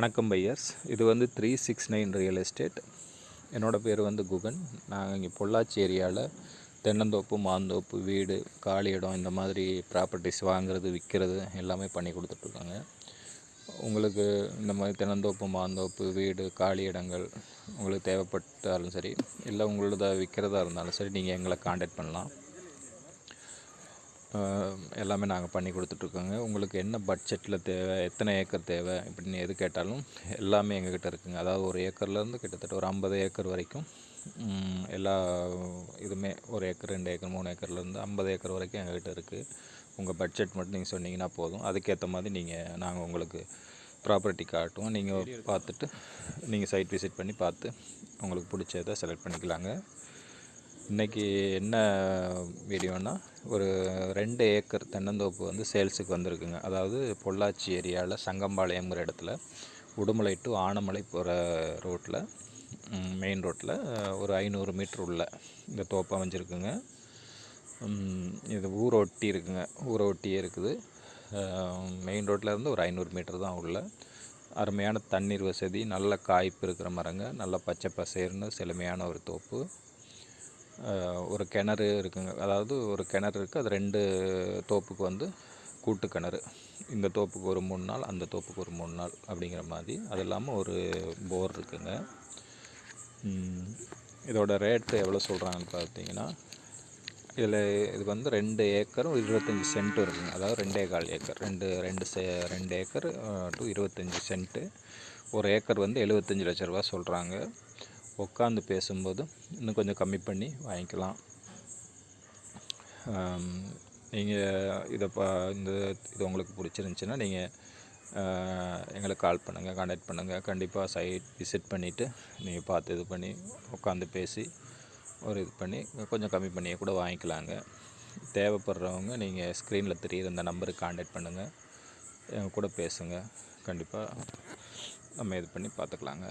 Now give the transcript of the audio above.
வணக்கம் பையர்ஸ். இது வந்து 369 ரியல் எஸ்டேட். என்னோடய பேர் வந்து குகன். நாங்கள் இங்கே பொள்ளாச்சி ஏரியாவில் தென்னந்தோப்பு, மாந்தோப்பு, வீடு, காலி இடம் இந்த மாதிரி ப்ராப்பர்ட்டிஸ் வாங்குறது, விற்கிறது எல்லாமே பண்ணி கொடுத்துட்ருக்காங்க. உங்களுக்கு இந்த மாதிரி தென்னந்தோப்பு, மாந்தோப்பு, வீடு, காலி இடங்கள் உங்களுக்கு தேவைப்பட்டாலும் சரி, இல்லை உங்களோட விற்கிறதா இருந்தாலும் சரி, நீங்கள் எங்களை காண்டாக்ட் பண்ணலாம். எல்லாமே நாங்கள் பண்ணி கொடுத்துட்ருக்கோங்க. உங்களுக்கு என்ன பட்ஜெட்டில் தேவை, எத்தனை ஏக்கர் தேவை இப்படின்னு எது கேட்டாலும் எல்லாமே எங்ககிட்ட இருக்குங்க. அதாவது ஒரு ஏக்கர்லேருந்து கிட்டத்தட்ட ஒரு 50 ஏக்கர் வரைக்கும் எல்லா இதுவுமே, ஒரு ஏக்கர், 2 ஏக்கர், 3 ஏக்கர்லேருந்து 50 ஏக்கர் வரைக்கும் எங்ககிட்ட இருக்குது. உங்கள் பட்ஜெட் மட்டும் நீங்கள் சொன்னீங்கன்னா போதும். அதுக்கேற்ற மாதிரி நாங்கள் உங்களுக்கு ப்ராப்பர்ட்டி காட்டுவோம். நீங்கள் பார்த்துட்டு நீங்கள் சைட் விசிட் பண்ணி பார்த்து உங்களுக்கு பிடிச்சதை செலக்ட் பண்ணிக்கலாங்க. இன்றைக்கி என்ன வீடியோனால், ஒரு 2 ஏக்கர் தென்னந்தோப்பு வந்து சேல்ஸுக்கு வந்திருக்குங்க. அதாவது பொள்ளாச்சி ஏரியாவில் சங்கம்பாளையங்கிற இடத்துல உடுமலை டு ஆனமலை போகிற ரோட்டில், மெயின் ரோட்டில் ஒரு 500 மீட்ரு உள்ள இந்த தோப்பு அமைஞ்சிருக்குங்க. இது ஊரை ஒட்டி இருக்குங்க, ஊரை ஒட்டியே இருக்குது. மெயின் ரோட்டில் இருந்து ஒரு 500 மீட்டர் தான் உள்ள. அருமையான தண்ணீர் வசதி, நல்ல காய்ப்பு இருக்கிற மரங்க, நல்ல பச்சை பசேர்னு செழுமையான ஒரு தோப்பு. ஒரு கிணறு இருக்குங்க. அதாவது ஒரு கிணறு இருக்குது. அது 2 தோப்புக்கு வந்து கூட்டு கிணறு. இந்த தோப்புக்கு ஒரு 3 நாள், அந்த தோப்புக்கு ஒரு 3 நாள் அப்படிங்கிற மாதிரி. அது இல்லாமல் ஒரு போர் இருக்குங்க. இதோட ரேட்டு எவ்வளோ சொல்கிறாங்கன்னு பார்த்தீங்கன்னா, இது வந்து 2 ஏக்கரும் 25 சென்ட்டும் இருக்குங்க. அதாவது 2.25 ஏக்கர், 2 ஏக்கர் டு 25 சென்ட்டு. ஒரு ஏக்கர் வந்து 75 லட்ச ரூபா சொல்கிறாங்க. உட்காந்து பேசும்போது இன்னும் கொஞ்சம் கம்மி பண்ணி வாங்கிக்கலாம். நீங்கள் இது உங்களுக்கு பிடிச்சிருந்துச்சின்னா நீங்கள் எங்களுக்கு கால் பண்ணுங்கள், கான்டாக்ட் பண்ணுங்கள். கண்டிப்பாக சைட் விசிட் பண்ணிவிட்டு நீங்கள் பார்த்து இது பண்ணி உட்காந்து பேசி இது பண்ணி கொஞ்சம் கம்மி பண்ணியே கூட வாங்கிக்கலாங்க. தேவைப்படுறவங்க நீங்கள் ஸ்க்ரீனில் தெரியுற இந்த நம்பருக்கு கான்டாக்ட் பண்ணுங்கள், எங்கள் கூட பேசுங்க. கண்டிப்பாக நம்ம இது பண்ணி பார்த்துக்கலாங்க.